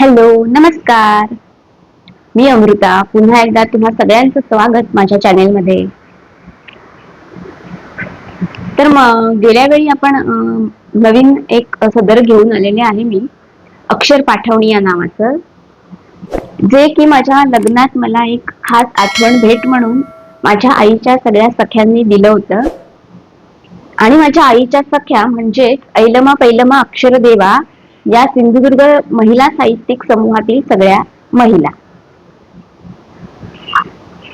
Hello, नमस्कार. मी अमृता. पुन्हा एकदा तुम्हा सगळ्यांचं स्वागत माझ्या चॅनेलमध्ये. तर मग गेल्या वेळी आपण नवीन एक सदर घेऊन आलेले आहे मी, अक्षर पाठवणी या नावाचं, जे की माझ्या लग्नात मला एक खास आठवण भेट म्हणून माझ्या आईच्या सगळ्या सख्यांनी दिलं होतं. आणि माझ्या आईच्या सख्या म्हणजेच ऐलमा पैलमा अक्षरदेवा या सिंधुदुर्ग महिला साहित्यिक समूहातील सगळ्या महिला.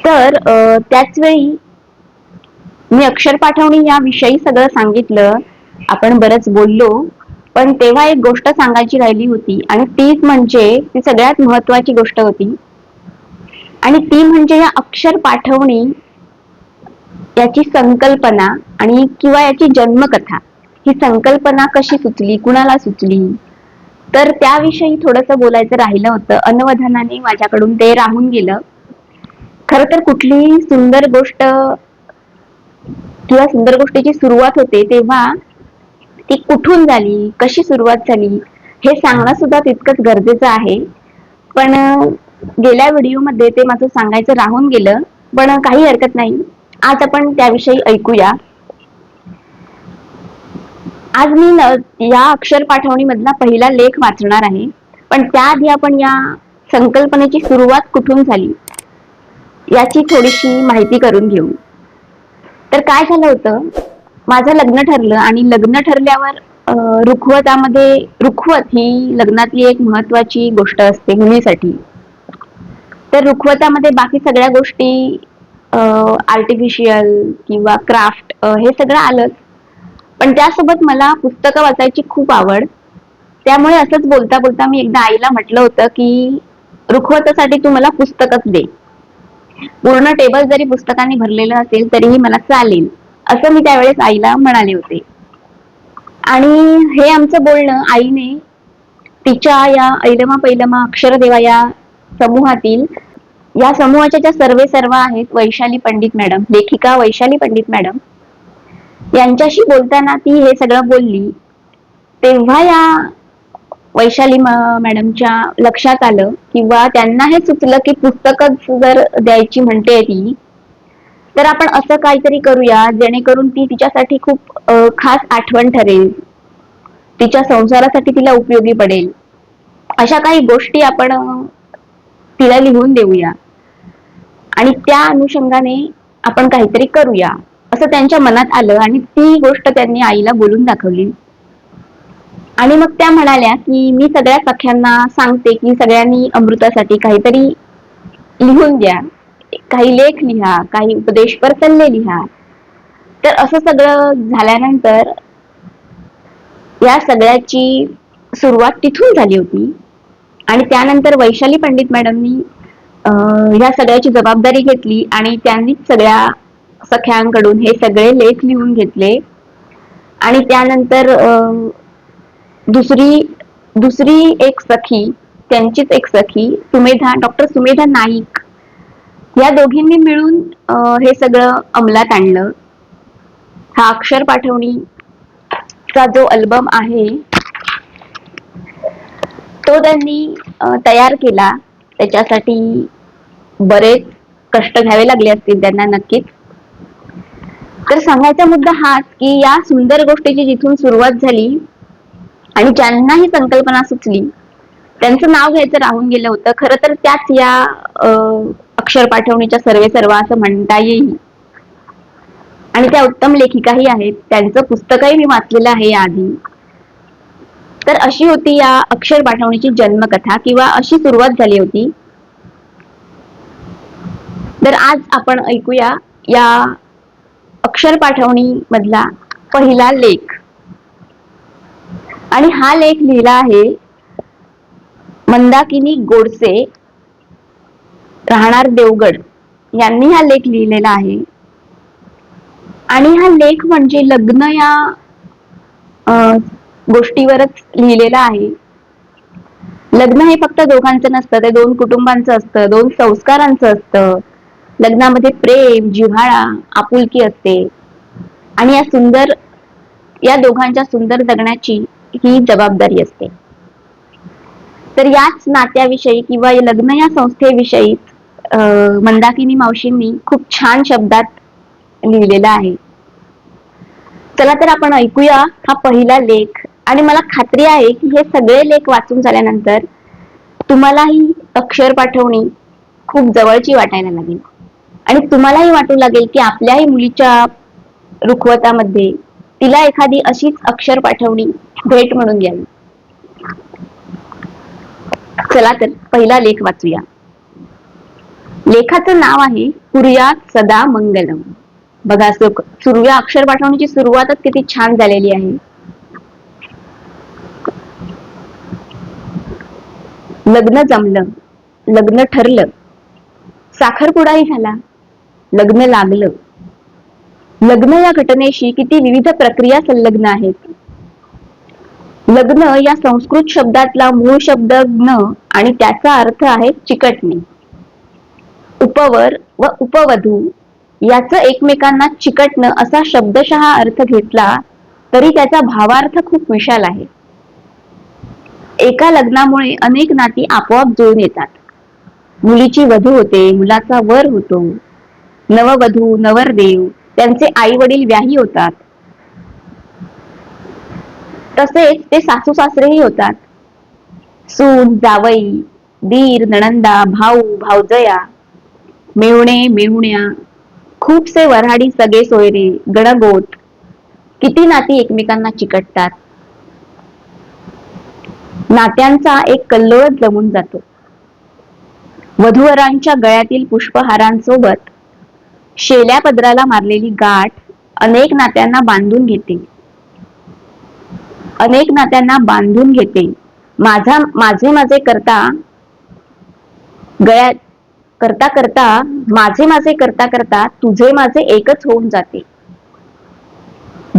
तर त्याच वेळी मी अक्षर पाठवणी या विषयी सगळं सांगितलं, आपण बरंच बोललो. पण तेव्हा एक गोष्ट सांगायची राहिली होती आणि तीच म्हणजे ती सगळ्यात महत्वाची गोष्ट होती. आणि ती म्हणजे या अक्षर पाठवणी याची संकल्पना आणि किंवा याची जन्मकथा. ही संकल्पना कशी सुचली, कुणाला सुचली, तर त्याविषयी थोडंसं बोलायचं राहिलं होतं. अनवधानाने माझ्याकडून ते राहून गेलं. खर तर कुठलीही सुंदर गोष्ट किंवा सुंदर गोष्टीची सुरुवात होते तेव्हा ती कुठून झाली, कशी सुरुवात झाली, हे सांगणं सुद्धा तितकंच गरजेचं आहे. पण गेल्या व्हिडिओमध्ये ते माझं सांगायचं राहून गेलं. पण काही हरकत नाही, आज आपण त्याविषयी ऐकूया. आज मी या अक्षर पाठवणी मधला पहिला लेख वाचणार आहे. पण त्याआधी आपण या संकल्पनेची सुरुवात कुठून झाली याची थोडीशी माहिती करून घेऊ. तर काय झालं होतं, माझं लग्न ठरलं आणि लग्न ठरल्यावर रुखवतामध्ये, रुखवत ही लग्नातली एक महत्वाची गोष्ट असते मुलीसाठी. तर रुखवतामध्ये बाकी सगळ्या गोष्टी आर्टिफिशियल किंवा क्राफ्ट हे सगळं आलंच. पण त्यासोबत मला पुस्तकं वाचायची खूप आवड. त्यामुळे असंच बोलता बोलता मी एकदा आईला म्हटलं होतं की रुखवतासाठी तू मला पुस्तकच दे. पूर्ण टेबल जरी पुस्तकांनी भरलेलं असेल तरीही मला चालेल, असं मी त्यावेळेस आईला म्हणाले होते. आणि हे आमचं बोलणं आईने तिच्या या ऐलमा पैलमा अक्षरदेवा या समूहातील, या समूहाच्या ज्या सर्वे सर्व आहेत, वैशाली पंडित मॅडम, लेखिका वैशाली पंडित मॅडम यांच्याशी बोलताना ती हे सगळं बोलली. तेव्हा या वैशाली मॅडमच्या लक्षात आलं किंवा त्यांना हे सुचलं की पुस्तकच जर द्यायची म्हणते ती, तर आपण असं काहीतरी करूया जेणेकरून ती तिच्यासाठी खूप खास आठवण ठरेल, तिच्या संसारासाठी तिला उपयोगी पडेल. अशा काही गोष्टी आपण तिला लिहून देऊया आणि त्या अनुषंगाने आपण काहीतरी करूया, असं त्यांच्या मनात आलं आणि ती गोष्ट त्यांनी आईला बोलून दाखवली. आणि मग त्या म्हणाल्या की मी सगळ्या सख्यांना सांगते की सगळ्यांनी अमृतासाठी काहीतरी लिहून द्या, काही लेख लिहा, काही उपदेशपर सल्ले लिहा. तर असं सगळं झाल्यानंतर या सगळ्याची सुरुवात तिथून झाली होती. आणि त्यानंतर वैशाली पंडित मॅडमनी या सगळ्याची जबाबदारी घेतली आणि त्यांनीच सगळ्या सख्यांकडून हे सगळे लेख लिहून घेतले. आणि त्यानंतर दुसरी एक सखी, त्यांचीच एक सखी सुमेधा, डॉक्टर सुमेधा नाईक, या दोघींनी मिळून हे सगळं अंमलात आणलं. हा अक्षर पाठवणीचा जो अल्बम आहे तो त्यांनी तयार केला. त्याच्यासाठी बरेच कष्ट घ्यावे लागले असतील त्यांना नक्कीच. तर सांगायचा मुद्दा हाच की या सुंदर गोष्टीची जिथून सुरुवात झाली आणि ज्यांना ही संकल्पना सुचली त्यांचं नाव घ्यायचं राहून गेलं होतं. खरं तर त्याच या अक्षर पाठवणीच्या सर्वे सर्व असं म्हणता येईल. आणि त्या उत्तम लेखिकाही आहेत, त्यांचं पुस्तकही मी वाचलेलं आहे याआधी. तर अशी होती या अक्षर पाठवणीची जन्मकथा किंवा अशी सुरुवात झाली होती. तर आज आपण ऐकूया या अक्षर पाठवणी मधला पहिला लेख. आणि हा लेख लिहिला आहे मंदाकिनी गोडसे, राहणार देवगड, यांनी हा लेख लिहिलेला आहे. आणि हा लेख म्हणजे लग्न या गोष्टीवरच लिहिलेला आहे. लग्न हे फक्त दोघांचं नसतं, ते दोन कुटुंबांचं असतं, दोन संस्कारांचं असतं. लग्नामध्ये प्रेम, जिव्हाळा, आपुलकी असते आणि या दोघांच्या सुंदर जगण्याची ही जबाबदारी असते. तर याच नात्याविषयी किंवा लग्न या संस्थेविषयी मंदाकिनी मावशींनी खूप छान शब्दात लिहिलेला आहे. चला तर आपण ऐकूया हा पहिला लेख. आणि मला खात्री आहे की हे सगळे लेख वाचून झाल्यानंतर तुम्हालाही अक्षर पाठवणी खूप जवळची वाटायला लागेल आणि तुम्हालाही वाटू लागेल की आपल्याही मुलीच्या रुखवतामध्ये तिला एखादी अशीच अक्षर पाठवणी भेट म्हणून द्यावी. चला तर पहिला लेख वाचूया. लेखाचं नाव आहे कुर्यात सदा मंगलम. बघा, सुरुवात अक्षर पाठवणीची सुरुवातच किती छान झालेली आहे. लग्न जमलं, लग्न ठरलं, साखरपुडाही झाला, लग्न लागलं. लग्न या घटनेशी किती विविध प्रक्रिया संलग्न आहेत. लग्न या संस्कृत शब्दातला मूळ शब्द ग्न आणि त्याचा अर्थ आहे चिकटणे. उपवर व उपवधू याचं एकमेकांना चिकटणं असा शब्दशः अर्थ घेतला तरी त्याचा भावार्थ खूप विशाल आहे. एका लग्नामुळे अनेक नाती आपोआप जुळून येतात. मुलीची वधू होते, मुलाचा वर होतो, नववधू नवरदेव त्यांचे आई वडील व्याही होतात. तसेच ते सासू सासरेही होतात. सून जावई, दीर नणंदा, भाऊ भाऊजया, मेहुणे मेहुण्या, खूपसे वऱ्हाडी सगळे सोयरे गणगोत, किती नाती एकमेकांना चिकटतात. नात्यांचा एक कल्लोळच जमून जातो. वधूवरांच्या गळ्यातील पुष्पहारांसोबत शेल्या पदराला मारलेली गाठ अनेक नात्यांना बांधून घेते. माझे माझे करता गळ्यात करता करता तुझे माझे एकच होऊन जाते.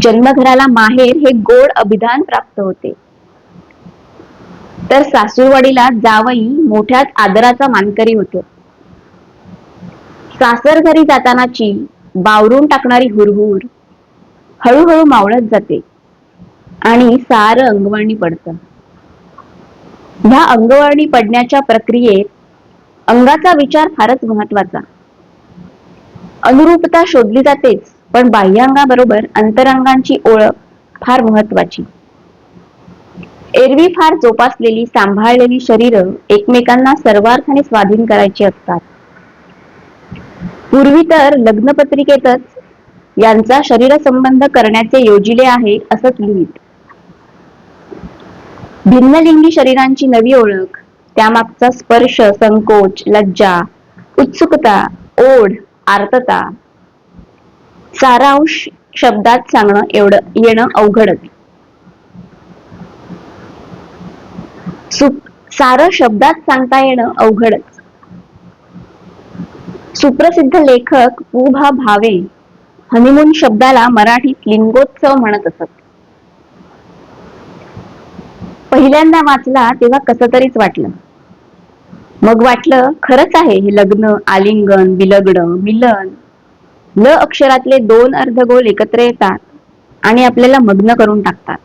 जन्मघराला माहेर हे गोड अभिधान प्राप्त होते. तर सासूरवाडीला जावई मोठ्याच आदराचा मानकरी होतो. सासर घरी जातानाची बावरून टाकणारी हुरहुर हळूहळू मावळत जाते आणि सारं अंगवळणी पडतं. ह्या अंगवळणी पडण्याच्या प्रक्रियेत अंगाचा विचार फारच महत्वाचा. अनुरूपता शोधली जातेच, पण बाह्यांगाबरोबर अंतरंगांची ओळख फार महत्वाची. एरवी फार जोपासलेली सांभाळलेली शरीरं एकमेकांना सर्वार्थाने स्वाधीन करायची असतात. पूर्वी तर लग्नपत्रिकेतच यांचा शरीरसंबंध करण्याचे योजिले आहे असंच लिहित. भिन्नलिंगी शरीरांची नवी ओळख, त्यामागचा स्पर्श, संकोच, लज्जा, उत्सुकता, ओढ, आर्तता, सारांश शब्दात सांगणं येणं अवघडच. सारं शब्दात सांगता येणं अवघडच. सुप्रसिद्ध लेखक पु. भा. भावे हनीमून शब्दाला मराठीत लिंगोत्सव म्हणत असत. पहिल्यांदा वाचला तेव्हा कसं तरीच वाटलं. मग वाटलं खरंच आहे हे लग्न, आलिंगन, विलग्न, मिलन. ल अक्षरातले दोन अर्धगोल एकत्र येतात आणि आपल्याला मग्न करून टाकतात.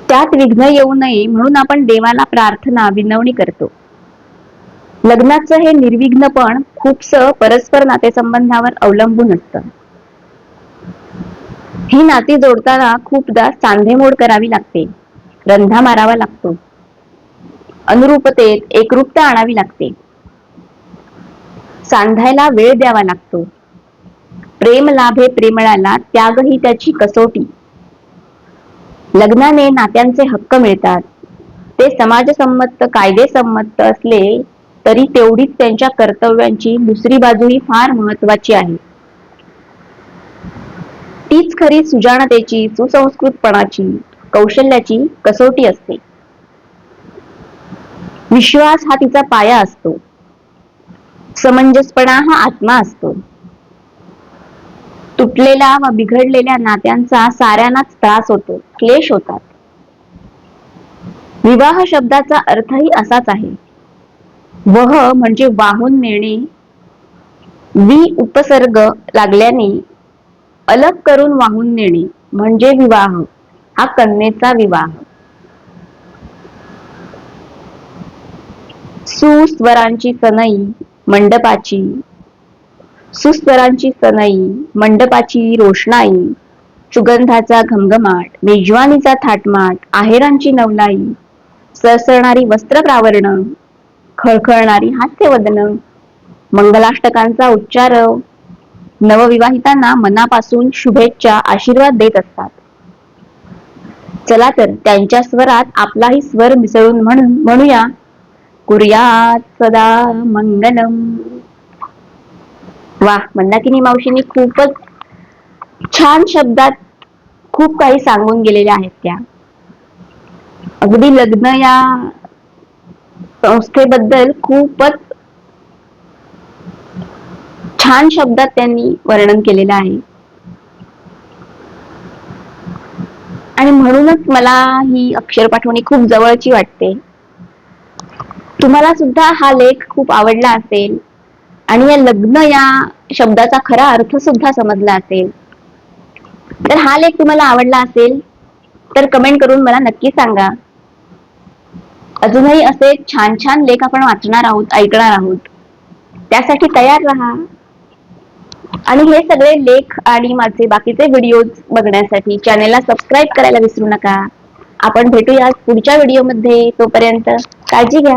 त्यात विघ्न येऊ नये म्हणून आपण देवाला प्रार्थना विनवणी करतो. लग्नाचं हे निर्विघ्नपण खूपसं परस्पर नातेसंबंधावर अवलंबून असतं. ही नाती जोडताना खूपदा सांधेमोड करावी लागते, रंधा मारावा लागतो, अनुरूपतेत एकरूपता आणावी लागते, सांधायला वेळ द्यावा लागतो. प्रेम लाभे प्रेमळाला त्याग ही त्याची कसोटी. लग्नाने नात्यांचे हक्क मिळतात. ते समाजसंमत कायदेसंमत असले तरी तेवढीच त्यांच्या कर्तव्यांची दुसरी बाजूही फार महत्वाची आहे. तीच खरी सुजाणतेची, सुसंस्कृतपणाची, कौशल्याची कसोटी असते. विश्वास हा तिचा पाया असतो. समंजसपणा हा आत्मा असतो. तुटलेल्या व बिघडलेल्या नात्यांचा साऱ्यांनाच त्रास होतो, क्लेश होतात. विवाह शब्दाचा अर्थही असाच आहे. वह म्हणजे वाहून नेणे, वि उपसर्ग लागल्याने अलग करून वाहून नेणे म्हणजे विवाह. हा कन्येचा विवाह. सुस्वरांची सनई मंडपाची, सुस्वरांची सनई मंडपाची रोषणाई, सुगंधाचा घमघमाट, मेजवानीचा थाटमाट, आहेरांची नवलाई, सळसळणारी वस्त्रप्रावरण, खळखळणारी हास्यवदन, मंगलाष्टकांचा उच्चार नवविवाहितांना मनापासून शुभेच्छा आशीर्वाद देत असतात. चला तर त्यांच्या स्वरात आपलाही स्वर मिसळून म्हणूया, कुर्यात सदा मंगलम. वा, मंदाकिनी मावशींनी खूपच छान शब्दात खूप काही सांगून गेलेल्या आहेत त्या. अगदी लग्न या संस्थेबद्दल खूपच छान शब्दात त्यांनी वर्णन केलेलं आहे. आणि म्हणूनच मला ही अक्षर पाठवणी खूप जवळची वाटते. तुम्हाला सुद्धा हा लेख खूप आवडला असेल आणि या लग्न या शब्दाचा खरा अर्थ सुद्धा समजला असेल. तर हा लेख तुम्हाला आवडला असेल तर कमेंट करून मला नक्की सांगा. अजूनही असे छान छान लेख आपण वाचणार आहोत, ऐकणार आहोत. त्यासाठी तयार राहा. आणि हे सगळे लेख आणि माझे बाकीचे व्हिडिओज बघण्यासाठी चॅनेलला सबस्क्राईब करायला विसरू नका. आपण भेटूया पुढच्या व्हिडिओमध्ये. तोपर्यंत काळजी घ्या.